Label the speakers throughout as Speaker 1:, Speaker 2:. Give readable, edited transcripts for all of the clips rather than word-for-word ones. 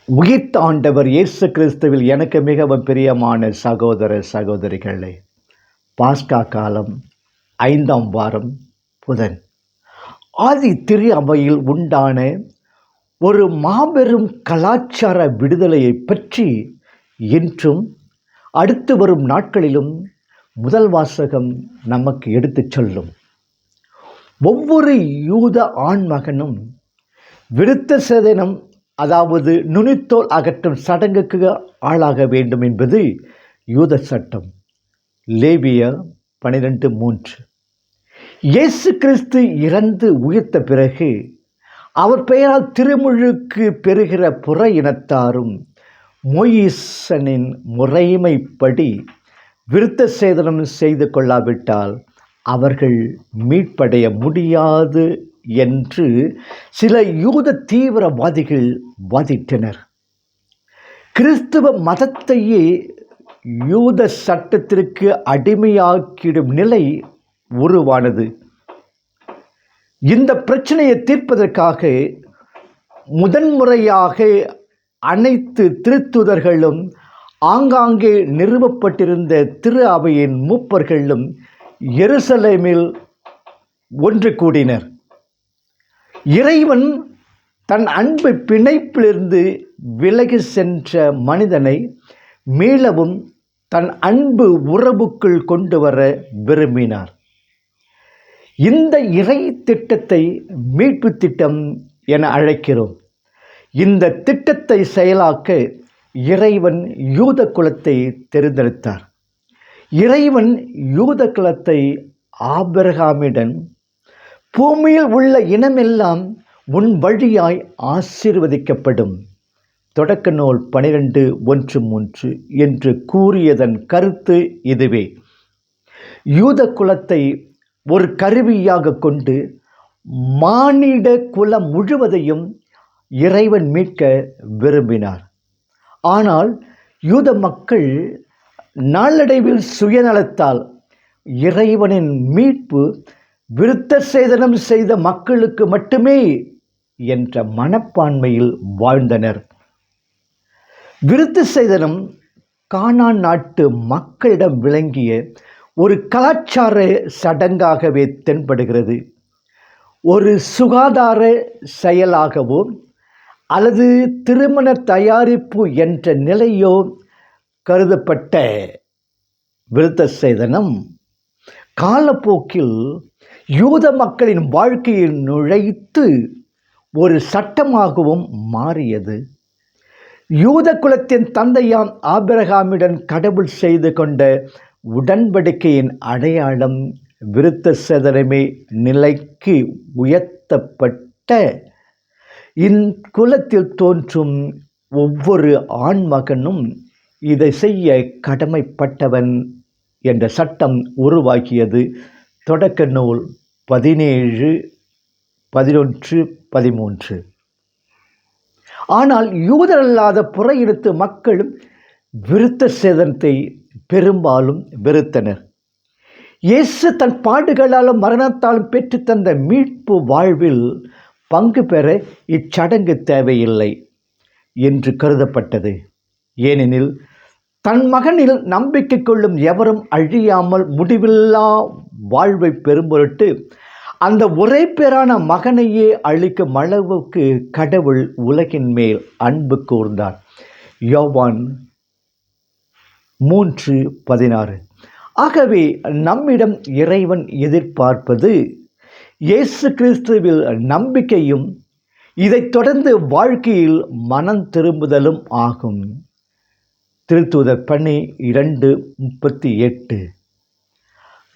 Speaker 1: உயிர்த்த ஆண்டவர் இயேசு கிறிஸ்துவில் எனக்கு மிகவும் பிரியமான சகோதர சகோதரிகளே, பாஸ்கா காலம் 5ஆம் வாரம் புதன். ஆதி திரு அவையில் உண்டான ஒரு மாபெரும் கலாச்சார விடுதலையை பற்றி இன்றும் அடுத்து வரும் நாட்களிலும் முதல் வாசகம் நமக்கு எடுத்துச் சொல்லும். ஒவ்வொரு யூத ஆண்மகனும் விருத்த சேதனம், அதாவது நுனித்தோல் அகற்றும் சடங்குக்கு ஆளாக வேண்டும் என்பது யூத சட்டம். லேவியர் 12:3. இயேசு கிறிஸ்து இறந்து உயிர்த்த பிறகு அவர் பெயரால் திருமுழுக்கு பெறுகிற புற இனத்தாரும் மோயிசனின் முறைமைப்படி விருத்த சேதனம் செய்து கொள்ளாவிட்டால் அவர்கள் மீட்படைய முடியாது என்று சில யூத தீவிரவாதிகள் வாதிட்டனர். கிறிஸ்துவ மதத்தையே யூத சட்டத்திற்கு அடிமையாக்கிடும் நிலை உருவானது. இந்த பிரச்சனையை தீர்ப்பதற்காக முதன்முறையாக அனைத்து திருத்தூதர்களும் ஆங்காங்கே நிறுவப்பட்டிருந்த திரு அவையின் மூப்பர்களும் எருசலேமில் ஒன்று கூடினர். இறைவன் தன் அன்பு பிணைப்பிலிருந்து விலகி சென்ற மனிதனை மீளவும் தன் அன்பு உறவுக்குள் கொண்டு வர விரும்பினார். இந்த இறை திட்டத்தை மீட்பு திட்டம் என அழைக்கிறோம். இந்த திட்டத்தை செயலாக்க இறைவன் யூத குலத்தை தேர்ந்தெடுத்தார். இறைவன் யூத குலத்தை ஆபிரகாமிடம், பூமியில் உள்ள இனமெல்லாம் உன் வழியாய் ஆசீர்வதிக்கப்படும், தொடக்க நூல் 12:1-3 என்று கூறியதன் கருத்து இதுவே. யூத குலத்தை ஒரு கருவியாக கொண்டு மானிட குலம் முழுவதையும் இறைவன் மீட்க விரும்பினார். ஆனால் யூத மக்கள் நாளடைவில் சுயநலத்தால் இறைவனின் மீட்பு விருத்த சேதனம் செய்த மக்களுக்கு மட்டுமே என்ற மனப்பான்மையில் வாழ்ந்தனர். விருத்த சேதனம் கானான் நாட்டு மக்களிடம் விளங்கிய ஒரு கலாச்சார சடங்காகவே தென்படுகிறது. ஒரு சுகாதார செயலாகவோ அல்லது திருமண தயாரிப்பு என்ற நிலையோ கருதப்பட்ட விருத்த சேதனம் காலப்போக்கில் யூத மக்களின் வாழ்க்கையில் நுழைத்து ஒரு சட்டமாகவும் மாறியது. யூத குலத்தின் தந்தையாம் ஆபிரகாமுடன் கடவுள் செய்து கொண்ட உடன்படிக்கையின் அடையாளம் விருத்த சேதனமே நிலைக்கு உயர்த்தப்பட்ட இக்குலத்தில் தோன்றும் ஒவ்வொரு ஆண்மகனும் இதை செய்ய கடமைப்பட்டவன் என்ற சட்டம் உருவாக்கியது. தொடக்க நூல் 17:11-13. ஆனால் யூதரல்லாத புற இனத்து மக்களும் விருத்த சேதனத்தை பெரும்பாலும் வெறுத்தனர். இயேசு தன் பாடுகளாலும் மரணத்தாலும் பெற்றுத்தந்த மீட்பு வாழ்வில் பங்கு பெற இச்சடங்கு தேவையில்லை என்று கருதப்பட்டது. ஏனெனில் தன் மகனில் நம்பிக்கை கொள்ளும் எவரும் அழியாமல் முடிவில்லா வாழ்வை பெறும் பொருட்டு அந்த ஒரே பேரான மகனையே அளிக்கும் அளவுக்கு கடவுள் உலகின் மேல் அன்பு கூர்ந்தார். யோவான் 3:16. ஆகவே நம்மிடம் இறைவன் எதிர்பார்ப்பது இயேசு கிறிஸ்துவில் நம்பிக்கையும் இதைத் தொடர்ந்து வாழ்க்கையில் மனம் திரும்புதலும் ஆகும். திருத்தூதர் பணி 2:38.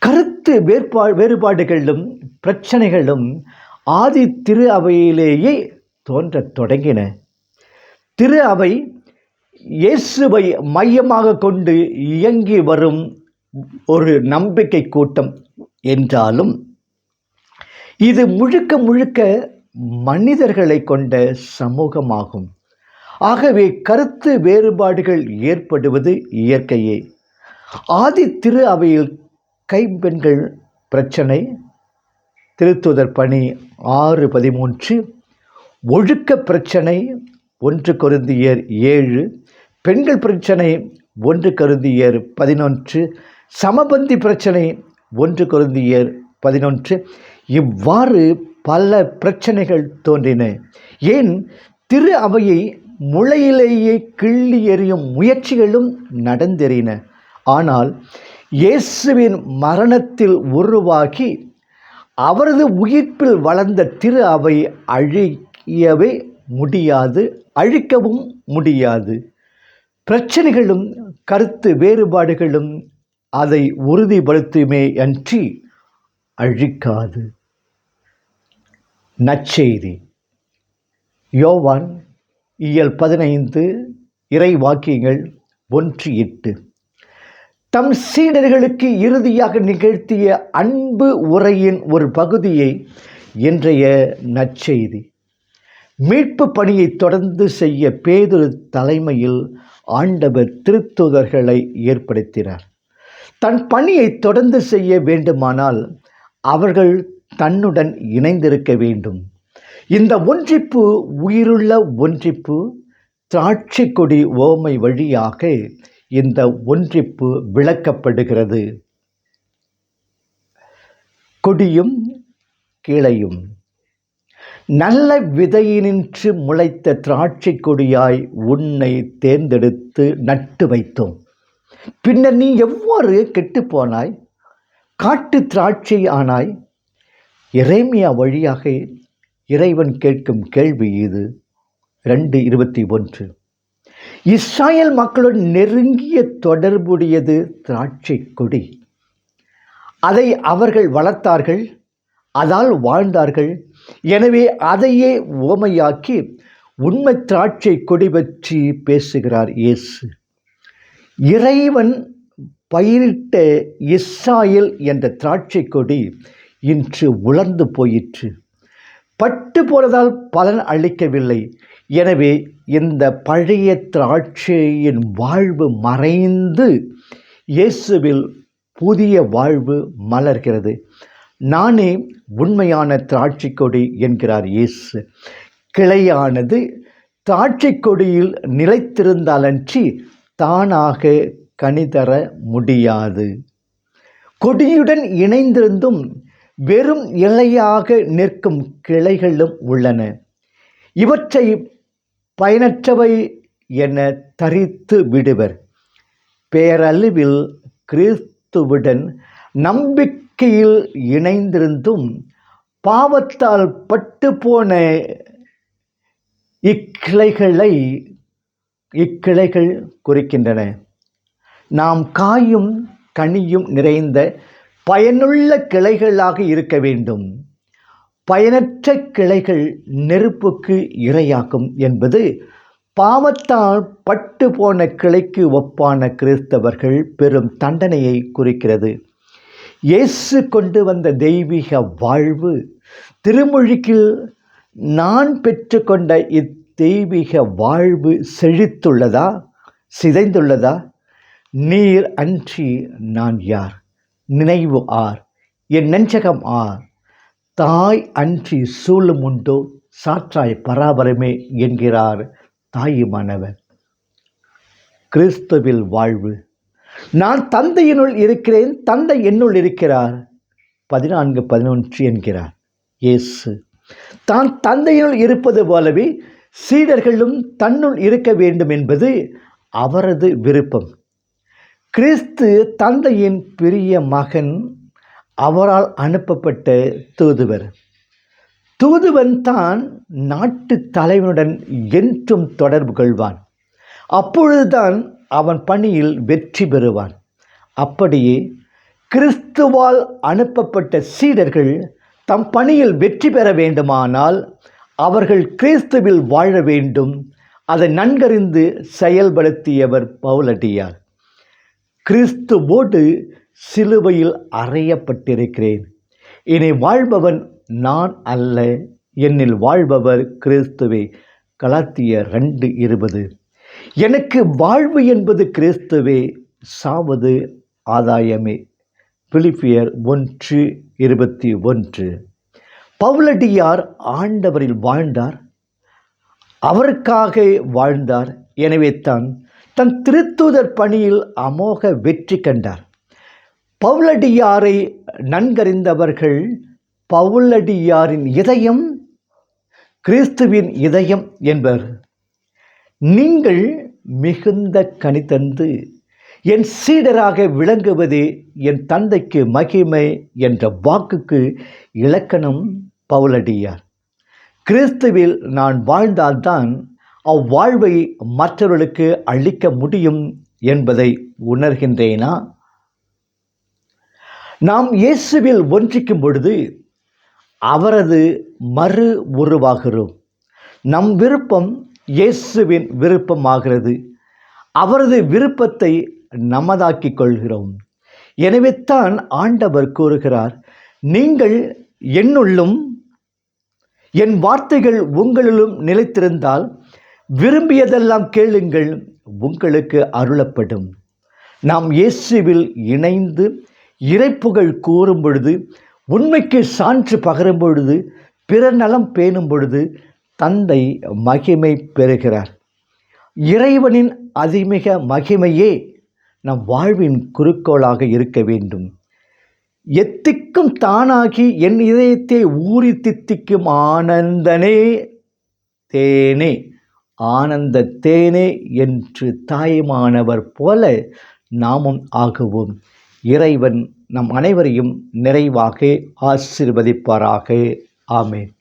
Speaker 1: கருத்து வேறுபாடுகளும் பிரச்சனைகளும் ஆதி திரு அவையிலேயே தோன்றத் தொடங்கின. திரு அவை இயேசுவை மையமாக கொண்டு இயங்கி வரும் ஒரு நம்பிக்கை கூட்டம் என்றாலும் இது முழுக்க முழுக்க மனிதர்களை கொண்ட சமூகமாகும். ஆகவே கருத்து வேறுபாடுகள் ஏற்படுவது இயற்கையே. ஆதி திரு அவையில் கைம்பெண்கள் பிரச்சனை, திருத்தூதர் பணி 6:13, ஒழுக்க பிரச்சனை, 1 கொரிந்தியர் 7, பெண்கள் பிரச்சனை 1 கொரிந்தியர் 11, சமபந்தி பிரச்சனை 1 கொரிந்தியர் 11. இவ்வாறு பல பிரச்சனைகள் தோன்றின. ஏன் திரு அவையை முளையிலேயே கிள்ளி எறியும் முயற்சிகளும் நடந்தேறின. ஆனால் இயேசுவின் மரணத்தில் உருவாகி அவரது உயிர்ப்பில் வளர்ந்த திரு அவை அழியவே முடியாது, அழிக்கவும் முடியாது. பிரச்சனைகளும் கருத்து வேறுபாடுகளும் அதை உறுதிப்படுத்துமே அன்றி அழிக்காது. நற்செய்தி யோவான் இயல் 15 இறை வாக்கியங்கள் 1-8. தம் சீடர்களுக்கு இறுதியாக நிகழ்த்திய அன்பு உரையின் ஒரு பகுதியை இன்றைய நற்செய்தி. மீட்பு பணியை தொடர்ந்து செய்ய பேதுரு தலைமையில் ஆண்டவர் திருத்தூதர்களை ஏற்படுத்தினார். தன் பணியை தொடர்ந்து செய்ய வேண்டுமானால் அவர்கள் தன்னுடன் இணைந்திருக்க வேண்டும். இந்த ஒன்றிப்பு உயிருள்ள ஒன்றிப்பு. திராட்சை கொடி ஓமை வழியாக இந்த ஒன்றிப்பு விளக்கப்படுகிறது. கொடியும் கிளையும். நல்ல விதையினின்று முளைத்த திராட்சை கொடியாய் உன்னை தேர்ந்தெடுத்து நட்டு வைத்தோம். பின்னர் நீ எவ்வாறு கெட்டுப்போனாய், காட்டு திராட்சை ஆனாய்? எரேமியா வழியாக இறைவன் கேட்கும் கேள்வி இது. 2:21. இஸ்ராயேல் மக்களுடன் நெருங்கிய தொடர்புடையது திராட்சை கொடி. அதை அவர்கள் வளர்த்தார்கள், அதால் வாழ்ந்தார்கள். எனவே அதையே உவமையாக்கி உண்மை திராட்சை கொடி பற்றி பேசுகிறார் இயேசு. இறைவன் பயிரிட்ட இஸ்ராயேல் என்ற திராட்சை கொடி இன்று உலர்ந்து போயிற்று. பட்டு போனதால் பலன் அளிக்கவில்லை. எனவே இந்த பழைய திராட்சையின் வாழ்வு மறைந்து இயேசுவில் புதிய வாழ்வு மலர்கிறது. நானே உண்மையான திராட்சை கொடி என்கிறார் இயேசு. கிளையானது திராட்சை கொடியில் நிலைத்திருந்தாலன்றி தானாக கனிதர முடியாது. கொடியுடன் இணைந்திருந்தும் வெறும் இலையாக நிற்கும் கிளைகளும் உள்ளன. இவற்றை பயனற்றவை என தரித்து விடுவர். பேரளவில் கிறிஸ்துவுடன் நம்பிக்கையில் இணைந்திருந்தும் பாவத்தால் பட்டு போன இக்கிளைகள் குறிக்கின்றன. நாம் காயும் கனியும் நிறைந்த பயனுள்ள கிளைகளாக இருக்க வேண்டும். பயனற்ற கிளைகள் நெருப்புக்கு இரையாக்கும் என்பது பாவத்தால் பட்டு போன கிளைக்கு ஒப்பான கிறிஸ்தவர்கள் பெரும் தண்டனையை குறிக்கிறது. இயேசு கொண்டு வந்த தெய்வீக வாழ்வு திருமொழிக்கு நான் பெற்றுக்கொண்ட இத்தெய்வீக வாழ்வு செழித்துள்ளதா, சிதைந்துள்ளதா? நீர் அன்றி நான் யார்? நினைவு ஆர்? என் நெஞ்சகம் ஆர்? தாய் அன்றி சூழும் உண்டோ? சாற்றாய் பராபரமே என்கிறார் தாயுமானவர். கிறிஸ்துவில் வாழ்வு. நான் தந்தையினுள் இருக்கிறேன், தந்தை என்னுள் இருக்கிறார். 14:11 என்கிறார் இயேசு. தான் தந்தையினுள் இருப்பது போலவே சீடர்களும் தன்னுள் இருக்க வேண்டும் என்பது அவரது விருப்பம். கிறிஸ்து தந்தையின் பிரிய மகன், அவரால் அனுப்பப்பட்ட தூதுவர். தூதுவன் தான் நாட்டு தலைவனுடன் என்றும் தொடர்பு கொள்வான். அப்பொழுதுதான் அவன் பணியில் வெற்றி பெறுவான். அப்படியே கிறிஸ்துவால் அனுப்பப்பட்ட சீடர்கள் தம் பணியில் வெற்றி பெற வேண்டுமானால் அவர்கள் கிறிஸ்துவில் வாழ வேண்டும். அதை நன்கறிந்து செயல்படுத்தியவர் பவுலடியார். கிறிஸ்துவோடு சிலுவையில் அறையப்பட்டிருக்கிறேன். இனி வாழ்பவன் நான் அல்ல, என்னில் வாழ்பவர் கிறிஸ்துவே. கலாத்தியர் 2:20. எனக்கு வாழ்வு என்பது கிறிஸ்துவே, சாவது ஆதாயமே. பிலிப்பியர் 1:21. பவுலடியார் ஆண்டவரில் வாழ்ந்தார். அவருக்காக வாழ்ந்தார். எனவே தான் தன் திருத்தூதர் பணியில் அமோக வெற்றி கண்டார். பவுலடியாரை நன்கறிந்தவர்கள் பவுலடியாரின் இதயம் கிறிஸ்துவின் இதயம் என்பர். நீங்கள் மிகுந்த கனி தந்து என் சீடராக விளங்குவதே என் தந்தைக்கு மகிமை என்ற வாக்குக்கு இலக்கணம் பவுலடியார். கிறிஸ்துவில் நான் வாழ்ந்தால்தான் அவ்வாழ்வை மற்றவர்களுக்கு அளிக்க முடியும் என்பதை உணர்கின்றேனா? நாம் இயேசுவில் ஒன்றிக்கும் பொழுது அவரது மறு உருவாகிறோம். நம் விருப்பம் இயேசுவின் விருப்பமாகிறது. அவரது விருப்பத்தை நமதாக்கிக் கொள்கிறோம். எனவே தான் ஆண்டவர் கூறுகிறார், நீங்கள் என்னுள்ளும் என் வார்த்தைகள் உங்களிலும் நிலைத்திருந்தால் விரும்பியதெல்லாம் கேளுங்கள், உங்களுக்கு அருளப்படும். நாம் இயேசுவில் இணைந்து இறைப்புகழ் கூறும் பொழுது, உண்மைக்கு சான்று பகரும் பொழுது, பிறர் நலம் பேணும் பொழுது தந்தை மகிமை பெறுகிறார். இறைவனின் அதிமிக மகிமையே நம் வாழ்வின் குறிக்கோளாக இருக்க வேண்டும். எத்திக்கும் தானாகி என் இதயத்தை ஊறி தித்திக்கும் ஆனந்தனே தேனே, ஆனந்த தேனே என்று தாயுமானவர் போல நாமும் ஆகுவோம். இறைவன் நம் அனைவரையும் நிறைவாக ஆசீர்வதிப்பாராக. ஆமென்.